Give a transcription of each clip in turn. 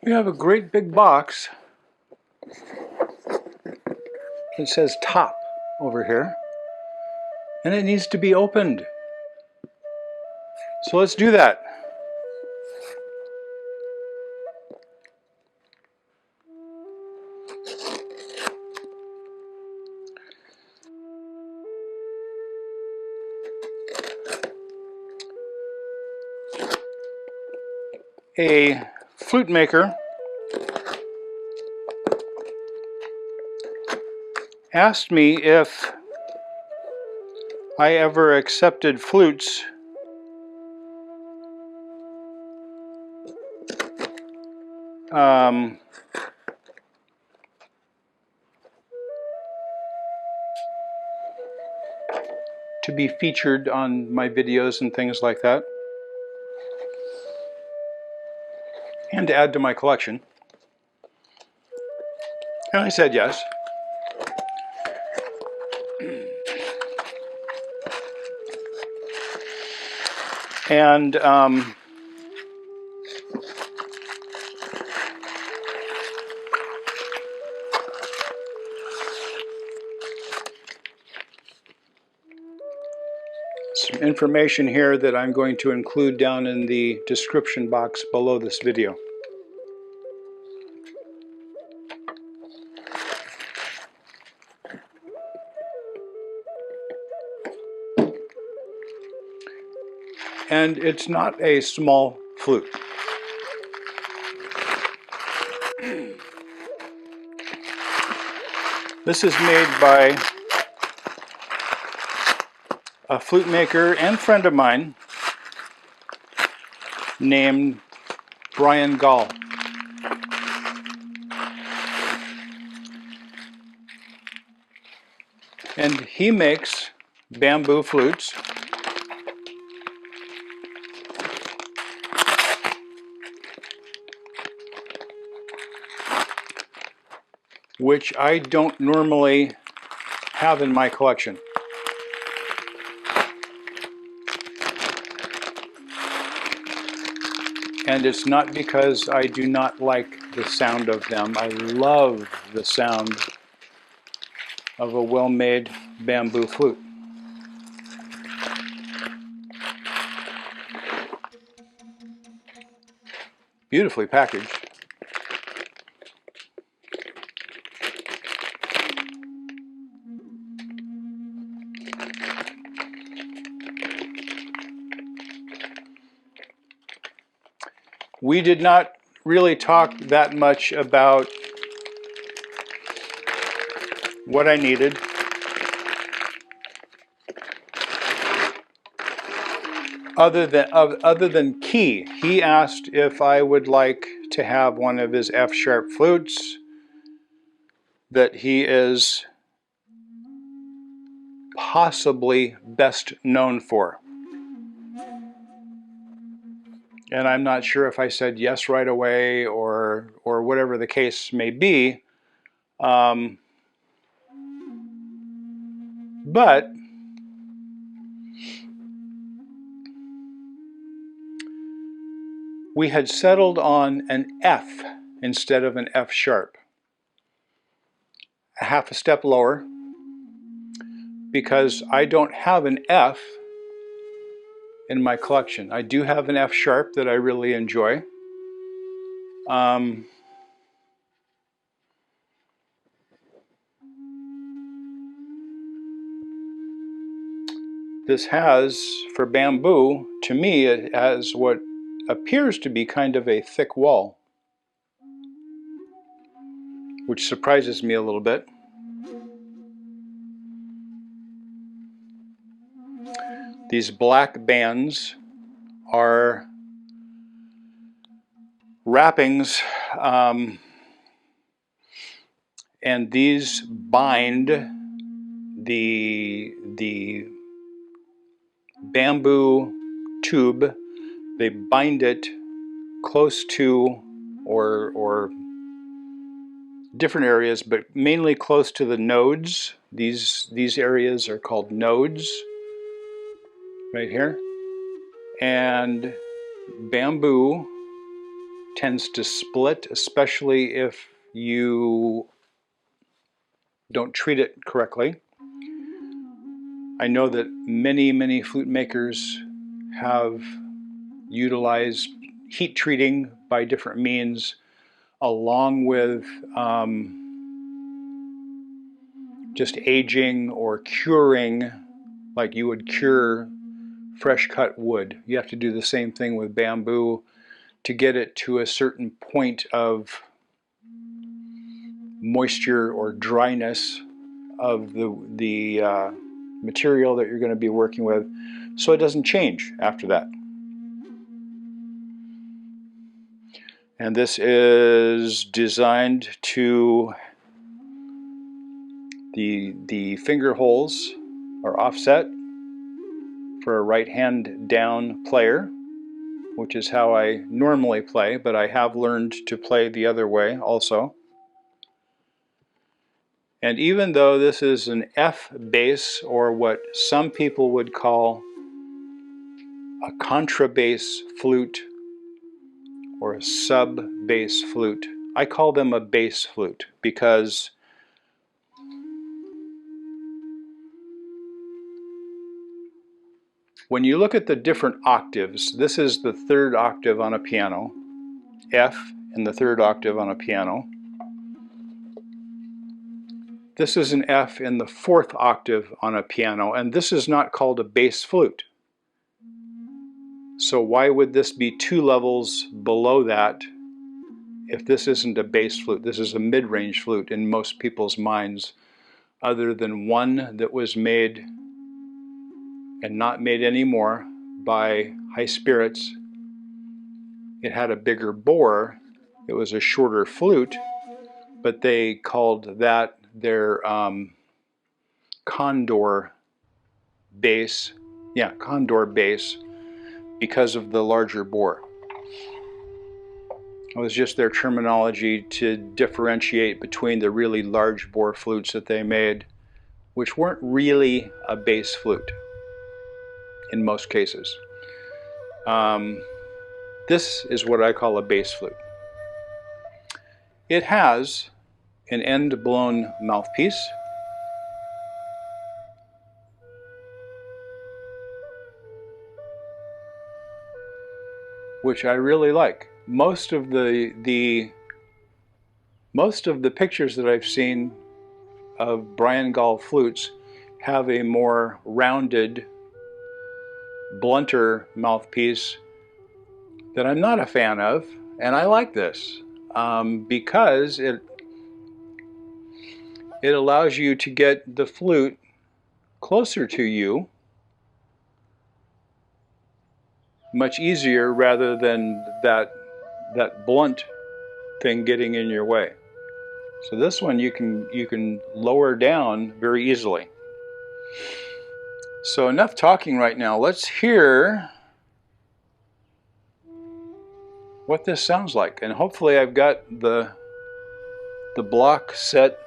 We have a great big box. It says top over here, and it needs to be opened. So let's do that. A flute maker asked me if I ever accepted flutes to be featured on my videos and things like that, and to add to my collection. And I said yes. And some information here that I'm going to include down in the description box below this video. And it's not a small flute. This is made by a flute maker and friend of mine named Bryan Gall. And he makes bamboo flutes which I don't normally have in my collection. And it's not because I do not like the sound of them. I love the sound of a well-made bamboo flute. Beautifully packaged. We did not really talk that much about what I needed. Other than key. He asked if I would like to have one of his F-sharp flutes that he is possibly best known for. And I'm not sure if I said yes right away or whatever the case may be. But we had settled on an F instead of an F sharp. A half a step lower, because I don't have an F in my collection. I do have an F sharp that I really enjoy. This has, for bamboo, to me, it has what appears to be kind of a thick wall, which surprises me a little bit. These black bands are wrappings, and these bind the bamboo tube. They bind it close to or different areas, but mainly close to the nodes. These areas are called nodes right here. And bamboo tends to split, especially if you don't treat it correctly. I know that many flute makers have utilized heat treating by different means, along with just aging or curing, like you would cure fresh cut wood. You have to do the same thing with bamboo to get it to a certain point of moisture or dryness of the material that you're going to be working with, so it doesn't change after that. And this is designed to, the finger holes are offset for a right hand down player, which is how I normally play, but I have learned to play the other way also. And even though this is an F bass, or what some people would call a contrabass flute or a sub-bass flute, I call them a bass flute because when you look at the different octaves, this is the third octave on a piano, F in the third octave on a piano. This is an F in the fourth octave on a piano, and this is not called a bass flute. So why would this be 2 levels below that if this isn't a bass flute? This is a mid-range flute in most people's minds, other than one that was made and not made anymore by High Spirits. It had a bigger bore. It was a shorter flute, but they called that their condor bass. Yeah, condor bass, because of the larger bore. It was just their terminology to differentiate between the really large bore flutes that they made, which weren't really a bass flute in most cases. This is what I call a bass flute. It has an end-blown mouthpiece, which I really like. Most of the pictures that I've seen of Bryan Gall flutes have a more rounded, blunter mouthpiece that I'm not a fan of, and I like this because it allows you to get the flute closer to you much easier, rather than that blunt thing getting in your way. So this one you can lower down very easily. So enough talking right now. Let's hear what this sounds like, and hopefully I've got the block set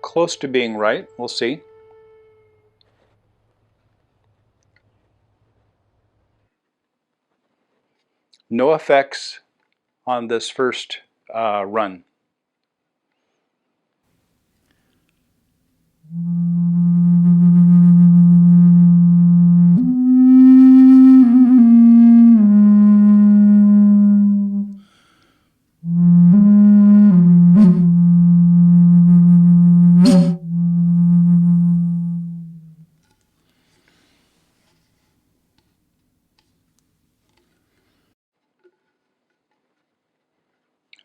close to being right. We'll see. No effects on this first run.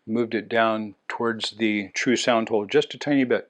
Moved it down towards the true sound hole just a tiny bit.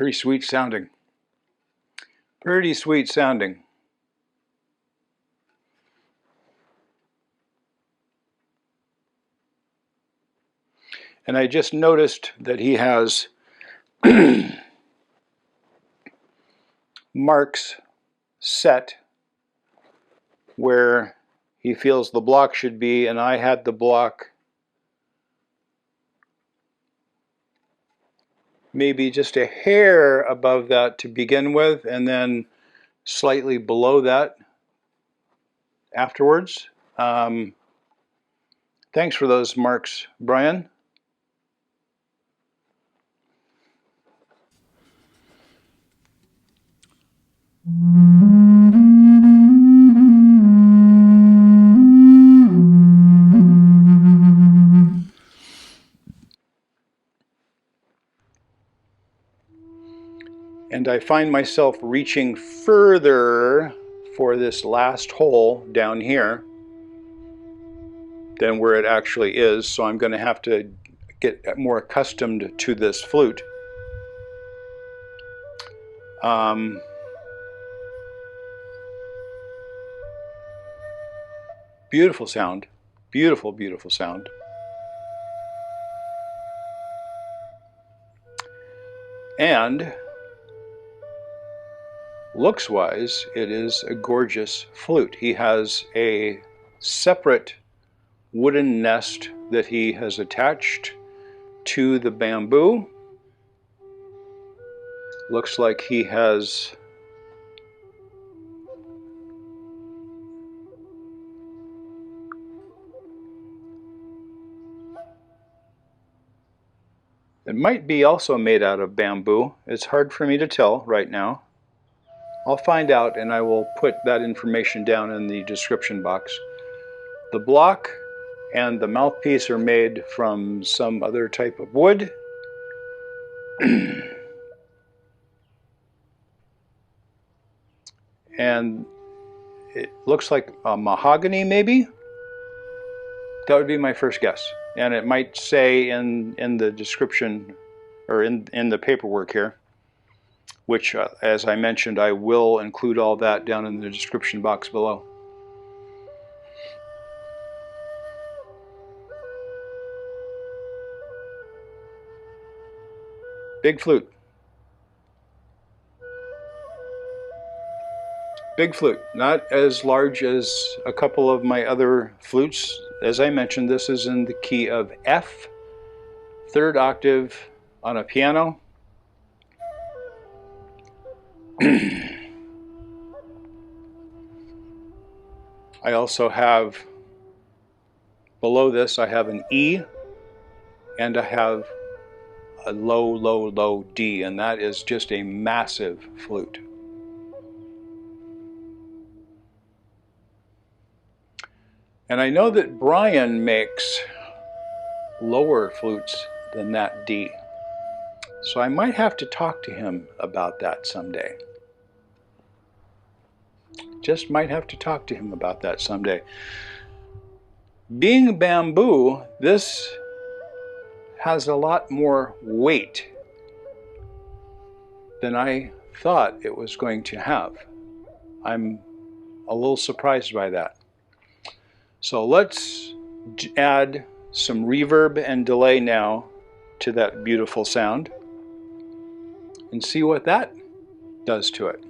Pretty sweet sounding. Pretty sweet sounding. And I just noticed that he has marks set where he feels the block should be, and I had the block maybe just a hair above that to begin with, and then slightly below that afterwards. Thanks for those marks, Bryan. And I find myself reaching further for this last hole down here than where it actually is, so I'm going to have to get more accustomed to this flute. Beautiful sound. Beautiful, beautiful sound. And looks-wise, it is a gorgeous flute. He has a separate wooden nest that he has attached to the bamboo. Looks like he has it might be also made out of bamboo. It's hard for me to tell right now. I'll find out, and I will put that information down in the description box. The block and the mouthpiece are made from some other type of wood. And it looks like a mahogany, maybe? That would be my first guess. And it might say in the description, or in the paperwork here, which, as I mentioned, I will include all that down in the description box below. Big flute. Big flute. Not as large as a couple of my other flutes. As I mentioned, this is in the key of F, 3rd octave on a piano. I also have, below this, I have an E, and I have a low, low, low D, and that is just a massive flute. And I know that Bryan makes lower flutes than that D. So I might have to talk to him about that someday. Just might have to talk to him about that someday. Being bamboo, this has a lot more weight than I thought it was going to have. I'm a little surprised by that. So let's add some reverb and delay now to that beautiful sound and see what that does to it.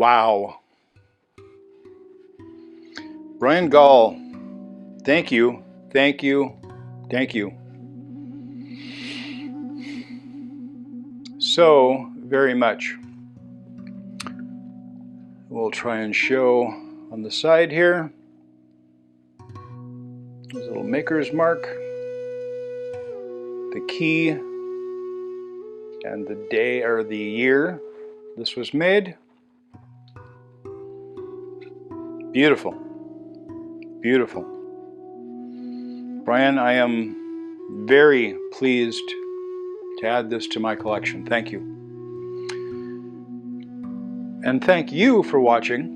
Wow. Bryan Gall, thank you, thank you, thank you so very much. We'll try and show on the side here. There's a little maker's mark, the key, and the day or the year this was made. Beautiful, beautiful. Bryan, I am very pleased to add this to my collection. Thank you. And thank you for watching.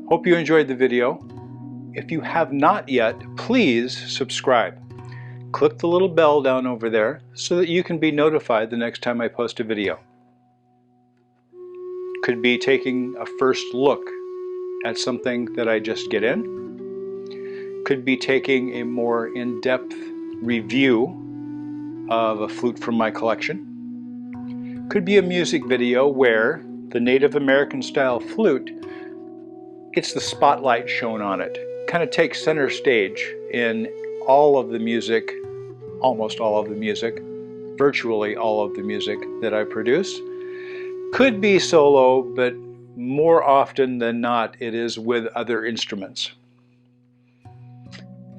Hope you enjoyed the video. If you have not yet, please subscribe. Click the little bell down over there so that you can be notified the next time I post a video. Could be taking a first look at something that I just get in. Could be taking a more in-depth review of a flute from my collection. Could be a music video where the Native American style flute gets the spotlight shown on it. Kind of takes center stage in all of the music, almost all of the music, virtually all of the music that I produce. Could be solo, but more often than not, it is with other instruments.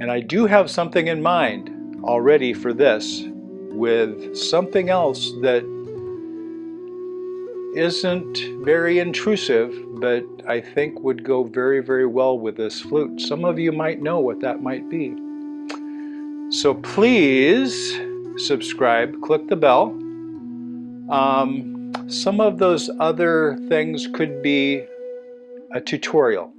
And I do have something in mind already for this, with something else that isn't very intrusive, but I think would go very, very well with this flute. Some of you might know what that might be. So please subscribe, click the bell. Some of those other things could be a tutorial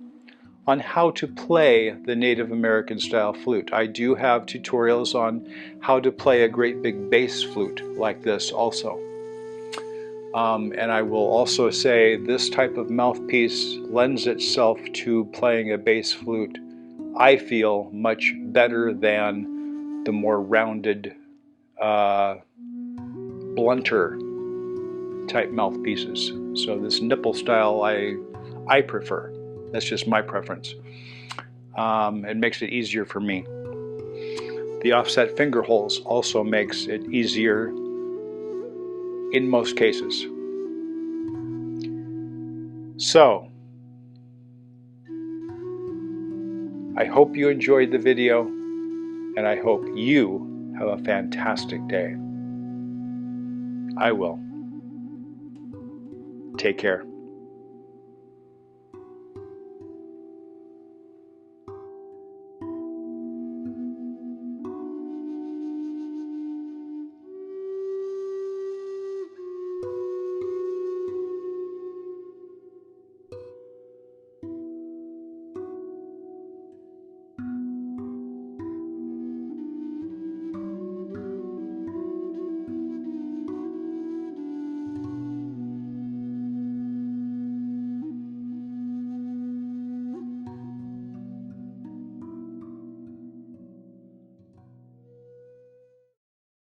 on how to play the Native American style flute. I do have tutorials on how to play a great big bass flute like this also. And I will also say this type of mouthpiece lends itself to playing a bass flute, I feel, much better than the more rounded, blunter type mouthpieces. So this nipple style I prefer. That's just my preference. It makes it easier for me. The offset finger holes also makes it easier in most cases. So, I hope you enjoyed the video, and I hope you have a fantastic day. I will. Take care.